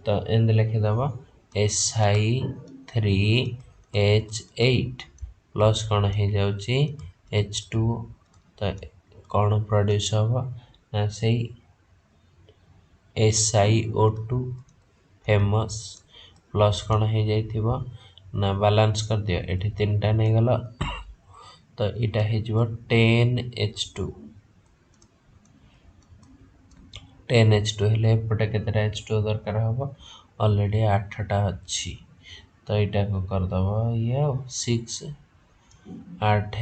Speaker 1: तो एंड लिखिदब Si3H8 प्लस कौन हो जाउची H2 तो कौन प्रोड्यूस हम ना से SiO2 फेमस प्लस कौन हो जाइथिबो ना बैलेंस कर दियो एठी 3टा नहीं गला तो इटा हो 10H2 हेले एपटे केतेटा H2 दरकार हम ऑलरेडी 8टा अच्छी तो यहाँ को करदब ये 6 8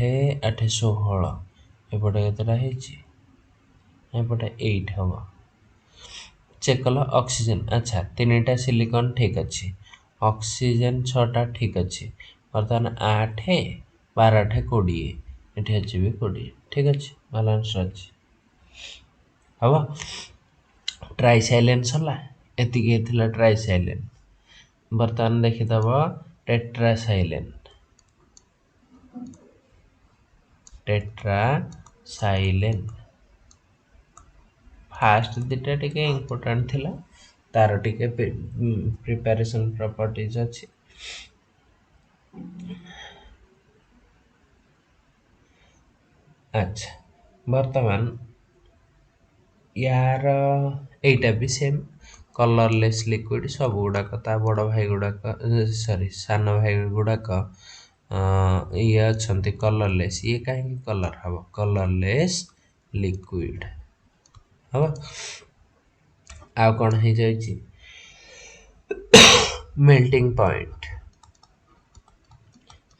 Speaker 1: 8 16 एपटे केतेटा एपटे 8 हम चेक कल ऑक्सीजन अच्छा 3टा सिलिकॉन ठीक अच्छी ऑक्सीजन 6टा ठीक अच्छी बर्तमान 8 12 8 20 ये अच्छी भी 20 ठीक अच्छे बैलेंस अच्छी हम ट्राइसाइलेन सरला एतिके थिला ट्राइसाइलेन बर्तमान देखिदब टेट्रासाइलेन फास्ट दुटा टिके इम्पोर्टेंट थिला तार टिके प्रिपरेशन प्रॉपर्टीज अच्छी अच्छा बर्तमान यार एटा भी सेम कलरलेस लिक्विड सब गुड़ाक बड़ भाई गुड़ाक सॉरी सान भाई गुड़ाक ये अच्छा कलरलेस ये कहीं कलर हम कलरलेस लिक्विड हम आ कौन हो जाए मेल्टिंग पॉइंट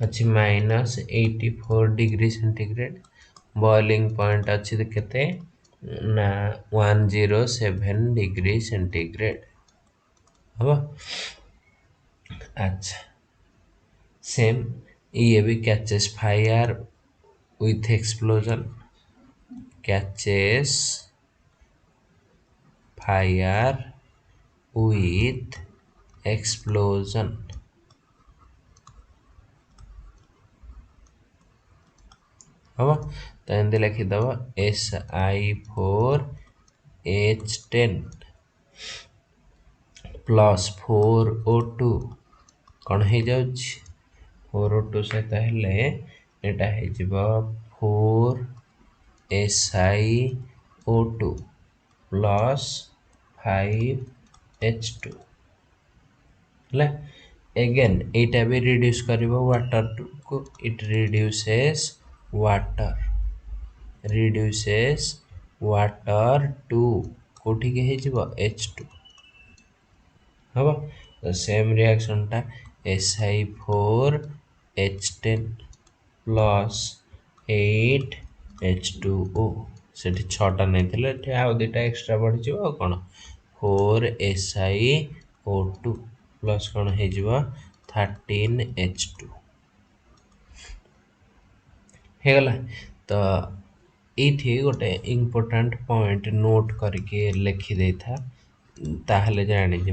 Speaker 1: अच्छी -84 डिग्री सेंटीग्रेड बॉइलिंग पॉइंट अच्छी केते ना 107 डिग्री सेंटीग्रेड हम अच्छा सेम ये भी catches fire with explosion catches fire with explosion हम तो एंदे लिखिदब Si4H10 प्लस 4O2 कौन हो जाउछि 4O2 सहित हेले एटा हो जिवो 4SiO2 प्लस 5H2 है अगेन एटा भी रिड्यूस करिवो वाटर को इट रिड्यूसेस वाटर टू कोठी के हे जिवो H2 हम तो सेम रिएक्शन टा Si4H10 प्लस 8H2O सेठी 6टा नहीं थिले एठी आ दुटा एक्स्ट्रा बढ़ी जिवो कोन 4SiO2 प्लस कौन हो 13H2 होगला तो ये गोटे इम्पोर्टाट पॉइंट नोट करके लिखिदे था ताहले जानिज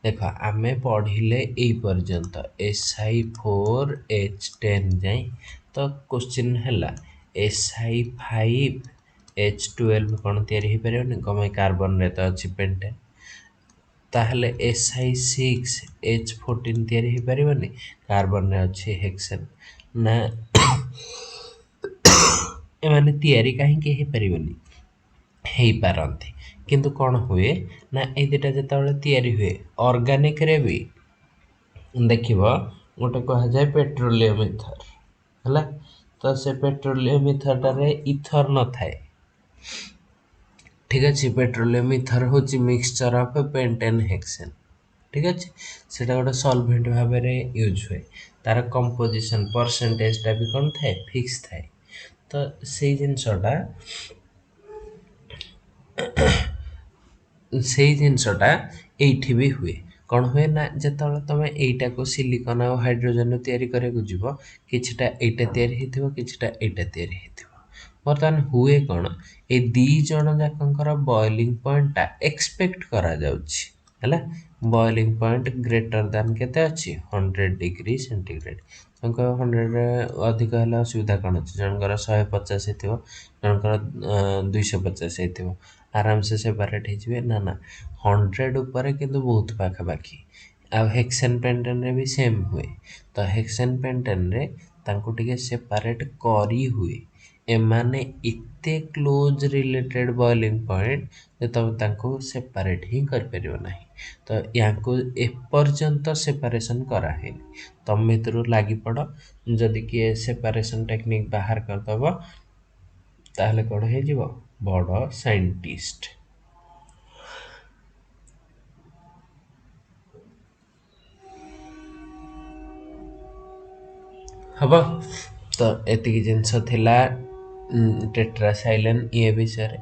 Speaker 1: देख आम पढ़ले यही पर्यंत Si4H10 जाए तो क्वेश्चन है Si5H12 कौन तैयारी पारे कम कार्बन रे तो अच्छी पेंटेन ताहले Si6H14 तैयारी पारे कार्बन रे अच्छी हेक्सेन ना एमाने तैयारी कहीं पारनी हो पारती किंतु कौन हुए ना ये दुटा जो तैयारी हुए ऑर्गेनिक रे भी देखिबो गोटे कहुए पेट्रोलियम इथर है। तो से पेट्रोलियम इथरटारे इथर न थाए। ठीक अच्छे पेट्रोलियम इथर हूँ मिक्सचर ऑफ पेंटेन हेक्सेन। ठीक अच्छे से गोटे सॉल्वेंट भाव में यूज हुए तार कंपोजिशन परसेंटेजटा भी कौन थाए फिक्स थाए। तो से जिनसटा से जिनसटा एठी भी हुए कौन हुए ना जिते तुम यटा को सिलिकन आ हाइड्रोजन तैयारी करने जीव किछिटा एटा तैयारी होइथिबो किछिटा एटा तैयारी होइथिबो। बर्तमान हुए कौन ए दी जन जाकंकर बॉइलिंग पॉइंटटा एक्सपेक्ट करा जाउछि हैला। बॉइलिंग पॉइंट ग्रेटर दैन केते अछि 100 डिग्री सेंटीग्रेड। जणक 100 अधिक है असुविधा कौन अच्छे जनकर 150 होइथिबो जनकर 250 होइथिबो आराम से सेपारेट हो ना ना 100 उपर किंतु बहुत पाखापाखि। आ हेक्सेन पेंटेन रे भी सेम हुए। तो हेक्सेन पेंटेन रे तांको टिके सेपारेट करी हुए एमाने इते क्लोज रिलेटेड बॉइलिंग पॉइंट जे तुम तांको सेपारेट ही कर परिबो नाही। तो यांको एपर्यंत सेपारेशन कराहेनि तुम भितर लागी पड़ जदि किए सेपारेशन टेक्निक बाहर करदब ताहले कौन हो बड़ साइंटिस्ट। हम तो एतिक जिनस थिला टेट्रासाइलेन ये विषय।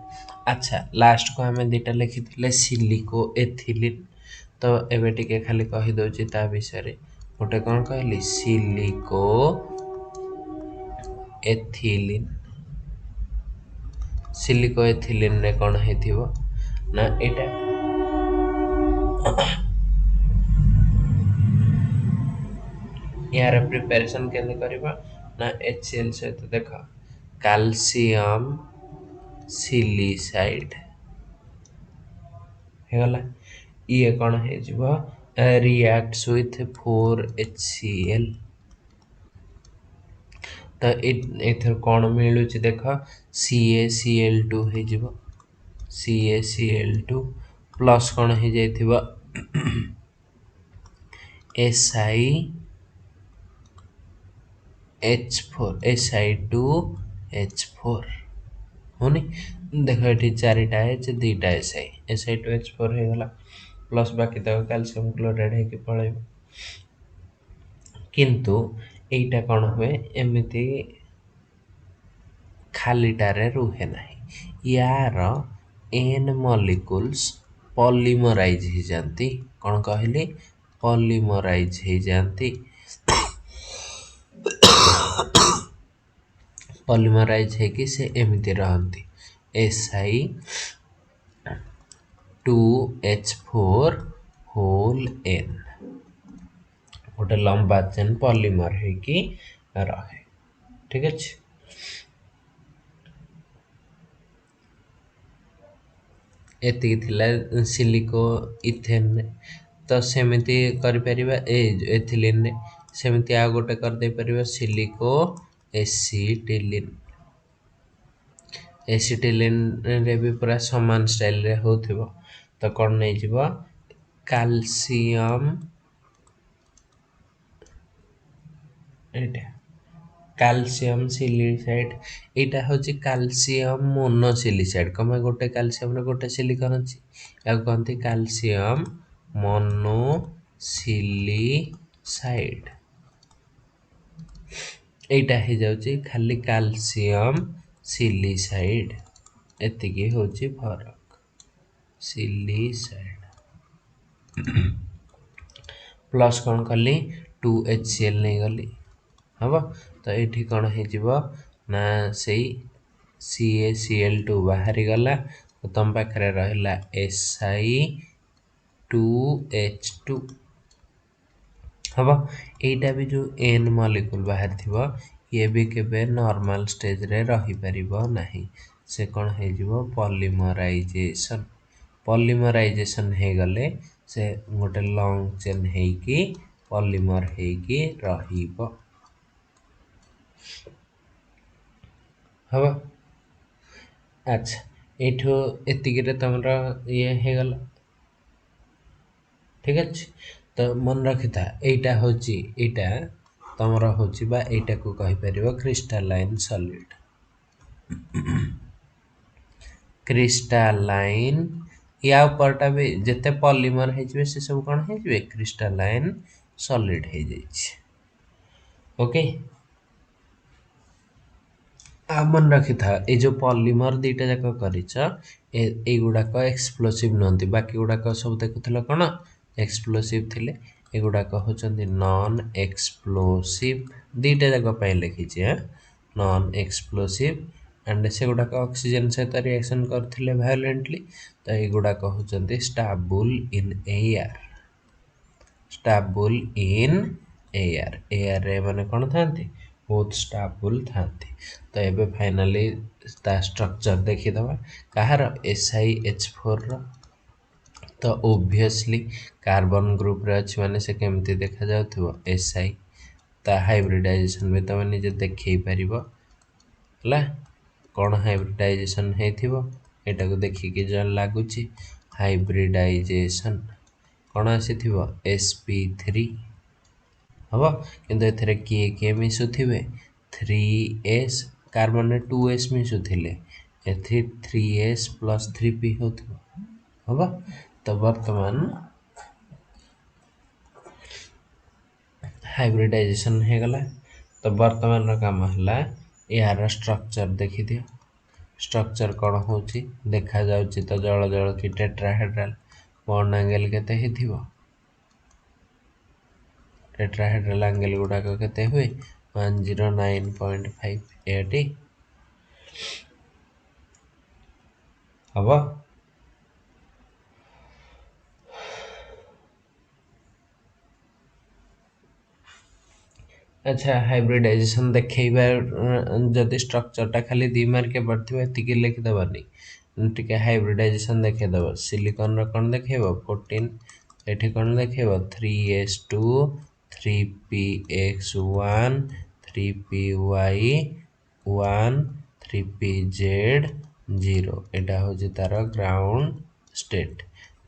Speaker 1: अच्छा लास्ट को आम दुटा लिखी सिलिको एथिलीन। तो एबे टिके खाली कही दउची ता विषय गोटे कौन कहली सिलिको एथिलीन। सिलिको एथिलीन रे कौन हेथिबो ना एटा यार प्रिपरेशन केने करबा ना HCl सहित देख कैल्शियम सिलिसाइड हेगला ये कौन हो रिएक्ट्स विथ 4HCl। तो एथर कौन मिलूँ देख CaCl2 हो CaCl2 प्लस कौन हो जाइथिबो SiH4 Si2H4 होनी देख ये चारिटा एच दुईटा Si2H4 हो गला प्लस बाकी तक कैल्शियम क्लोराइड है पलैब। किंतु एटा कौन हुए एमती खालीटारे रुहे नहीं यार एन मॉलिक्यूल्स पॉलीमराइज हो जाती। कौन कहली पॉलीमराइज हो जाती। पॉलीमराइज है कि से एमती रहती Si2H4 होल N गोटे लंबा चेन पॉलीमर है कि रहे। ठीक अच्छे एतिक थिला सिलिको इथेन तो सेमिति करिपरिबा एथिलीन सेमिति आ गोटे कर दे परिबा सिलिको एसिटिलीन। एसिटिलीन रे भी पूरा समान स्टाइल रे होथिबो। तो कौन नहीं जीवो कैल्शियम एटा कैल्शियम सिलिसाइड एटा होची कैल्शियम मोनोसिलिसाइड कमे गोटे कैल्शियम रे गोटे सिलिकॉन अछि या कहते कैल्शियम मोनोसिलिसाइड। एटा हो जाउची खाली कैल्शियम सिलिसाइड एतिकी होची फरक सिलिसाइड प्लस कौन कली 2HCl नहीं गली हम। तो ये कौन हो ना से CaCl2 बाहरी गला तो तुम पाखे रहा Si2H2 हम। एटा भी जो N मॉलिक्यूल बाहर थी ये भी केबे नॉर्मल स्टेज रे रही परिबो नहीं से कौन हो पॉलीमराइजेशन। पॉलीमराइजेशन हो गले से गोटे लॉन्ग चेन है कि पॉलीमर है कि रहिबो हम। अच्छा एठो एतिक तुम ये हो गला। ठीक अच्छे ତ ମନେ ରଖିଥା ଏଇଟା ହେଉଛି ଏଇଟା ତମର ହେଉଛି ବା ଏଇଟାକୁ କହିପାରିବ କ୍ରିଷ୍ଟାଲାଇନ୍ ସଲିଡ୍। କ୍ରିଷ୍ଟାଲାଇନ୍ ୟା ଉପରଟା ବି ଯେତେ ପଲିମର ହେଇଯିବେ ସେ ସବୁ କ'ଣ ହେଇଯିବେ କ୍ରିଷ୍ଟାଲାଇନ୍ ସଲିଡ୍ ହେଇଯାଇଛି। ଓକେ, ଆଉ ମନେ ରଖିଥା ଏଇ ଯେଉଁ ପଲିମର ଦୁଇଟା ଯାକ କରିଛ ଏଇଗୁଡ଼ାକ ଏକ୍ସପ୍ଲୋସିଭ୍ ନୁହନ୍ତି, ବାକି ଗୁଡ଼ାକ ସବୁ ଦେଖୁଥିଲ କ'ଣ ଏକ୍ସପ୍ଲୋସିଭ୍ ଥିଲେ, ଏଗୁଡ଼ାକ ହେଉଛନ୍ତି ନନ୍ ଏକ୍ସପ୍ଲୋସିଭ୍। ଦୁଇଟା ଯାକ ପାଇଁ ଲେଖିଛି ନନ୍ ଏକ୍ସପ୍ଲୋସିଭ୍ ଆଣ୍ଡ ସେଗୁଡ଼ାକ ଅକ୍ସିଜେନ୍ ସହିତ ରିଆକ୍ସନ୍ କରିଥିଲେ ଭାয়োଲେଣ୍ଟଲି। ତ ଏଗୁଡ଼ାକ ହେଉଛନ୍ତି ଷ୍ଟାବୁଲ୍ ଇନ୍ ଏୟାର। ଷ୍ଟାବୁଲ୍ ଇନ୍ ଏୟାର, ଏୟାରରେ ଏମାନେ କ'ଣ ଥାନ୍ତି ବହୁତ ଷ୍ଟାବୁଲ୍ ଥାନ୍ତି। ତ ଏବେ ଫାଇନାଲି ତା ଷ୍ଟ୍ରକ୍ଚର ଦେଖିଦେବା କାହାର SiH4ର। ତ ଓଭିୟସଲି କାର୍ବନ ଗ୍ରୁପରେ ଅଛି ମାନେ ସେ କେମିତି ଦେଖାଯାଉଥିବ Si। ତା ହାଇବ୍ରିଡାଇଜେସନ୍ ବି ତୁମେ ନିଜେ ଦେଖେଇ ପାରିବ ହେଲା, କ'ଣ ହାଇବ୍ରିଡାଇଜେସନ୍ ହେଇଥିବ ଏଇଟାକୁ ଦେଖିକି ଯାହା ଲାଗୁଛି ହାଇବ୍ରିଡାଇଜେସନ୍ କ'ଣ ଆସିଥିବ sp3 ହେବ। କିନ୍ତୁ ଏଥିରେ କିଏ କିଏ ମିଶୁଥିବେ 3s, କାର୍ବନରେ 2s ମିଶୁଥିଲେ, ଏଠି 3s + 3p ହେଉଥିବ ହେବ। ତ ବର୍ତ୍ତମାନ ହାଇବ୍ରିଡାଇଜେସନ୍ ହେଇଗଲା। ତ ବର୍ତ୍ତମାନର କାମ ହେଲା ଏହାର ଷ୍ଟ୍ରକ୍ଚର ଦେଖିଦିଅ। ଷ୍ଟ୍ରକ୍ଚର କ'ଣ ହେଉଛି ଦେଖାଯାଉଛି ତ ଜଳ କି ଟେଟ୍ରାହେଡ୍ରାଲ୍। ବଣ୍ଡ ଆଙ୍ଗେଲ୍ କେତେ ହେଇଥିବ, ଟେଟ୍ରାହେଡ୍ରାଲ୍ ଆଙ୍ଗେଲ୍ ଗୁଡ଼ାକ କେତେ ହୁଏ 109.5 ଏଠି ହେବ। ଆଚ୍ଛା, ହାଇବ୍ରିଡାଇଜେସନ୍ ଦେଖେଇବା ଯଦି ଷ୍ଟ୍ରକ୍ଚରଟା ଖାଲି 2 ମାର୍କ ପଡ଼ିଥିବ ଏତିକି ଲେଖିଦେବନି, ଟିକେ ହାଇବ୍ରିଡାଇଜେସନ୍ ଦେଖେଇଦେବ। ସିଲିକନ୍ର କ'ଣ ଦେଖେଇବ 14, ଏଠି କ'ଣ ଦେଖେଇବ 3s2 3px1 3py1 3pz0, ଏଇଟା ହେଉଛି ତା'ର ଗ୍ରାଉଣ୍ଡ ଷ୍ଟେଟ୍।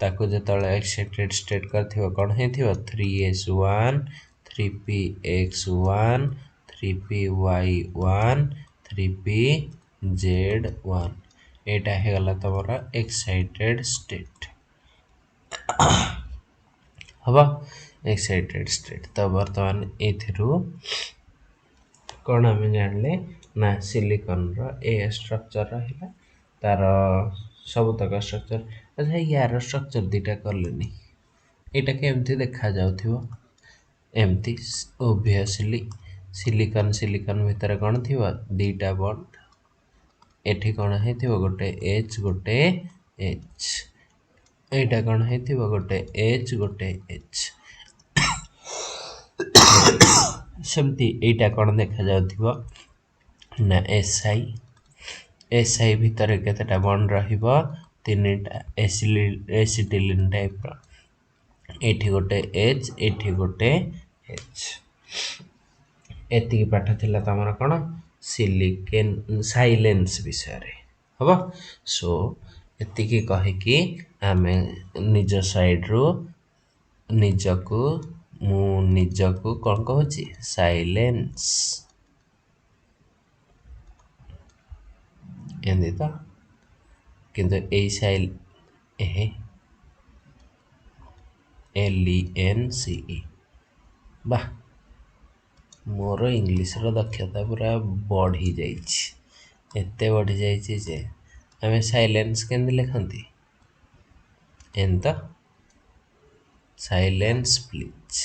Speaker 1: ତାକୁ ଯେତେବେଳେ ଏକ୍ସାଇଟେଡ୍ ଷ୍ଟେଟ୍ କରିଥିବ କ'ଣ ହେଇଥିବ 3s1 3px1 3py1 3pz1, ଏଇଟା ହେଇଗଲା ତୁମର ଏକ୍ସାଇଟେଡ୍ ଷ୍ଟେଟ୍ ହେବ। ଏକ୍ସାଇଟେଡ୍ ଷ୍ଟେଟ୍ ତ ବର୍ତ୍ତମାନ ଏଥିରୁ କ'ଣ ଆମେ ଜାଣିଲେ ନା ସିଲିକନ୍ର ଏ ଷ୍ଟ୍ରକ୍ଚର ରହିଲା, ତା'ର ସବୁତକ ଷ୍ଟ୍ରକ୍ଚର। ଆଚ୍ଛା, ୟାର ଷ୍ଟ୍ରକ୍ଚର ଦୁଇଟା କଲେନି, ଏଇଟା କେମିତି ଦେଖାଯାଉଥିବ ଏମିତି। ଓଭିୟସଲି ସିଲିକନ୍ ଭିତରେ କ'ଣ ଥିବ ଦୁଇଟା ବଣ୍ଡ, ଏଠି କ'ଣ ହେଇଥିବ ଗୋଟେ H ଗୋଟେ H, ଏଇଟା କ'ଣ ହେଇଥିବ ଗୋଟେ H ଗୋଟେ H। ସେମିତି ଏଇଟା କ'ଣ ଦେଖାଯାଉଥିବ ନା Si ଭିତରେ କେତେଟା ବଣ୍ଡ ରହିବ 3ଟା ଏସିଟିଲିନ୍ ଟାଇପ୍ର, ଏଠି ଗୋଟେ H ଏଠି ଗୋଟେ H। ଏତିକି ପାଠ ଥିଲା ତମର କ'ଣ ସାଇଲେନ୍ସ ବିଷୟରେ ହେବ। ସୋ ଏତିକି କହିକି ଆମେ ନିଜ ସାଇଡ଼୍ରୁ ମୁଁ ନିଜକୁ କ'ଣ କହୁଛି ସାଇଲେନ୍ସ, ଏମିତି ତ। କିନ୍ତୁ ଏଇ LENCE, ବାଃ ମୋର ଇଂଲିଶର ଦକ୍ଷତା ପୁରା ବଢ଼ିଯାଇଛି, ଏତେ ବଢ଼ିଯାଇଛି ଯେ ଆମେ ସାଇଲେନ୍ସ କେମିତି ଲେଖନ୍ତି ଏମିତି ତ, ସାଇଲେନ୍ସ ପ୍ଲିଜ୍।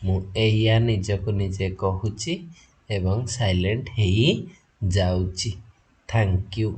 Speaker 1: ମୁଁ ଏଇଆ ନିଜକୁ ନିଜେ କହୁଛି ଏବଂ ସାଇଲେଣ୍ଟ ହେଇଯାଉଛି। Thank you.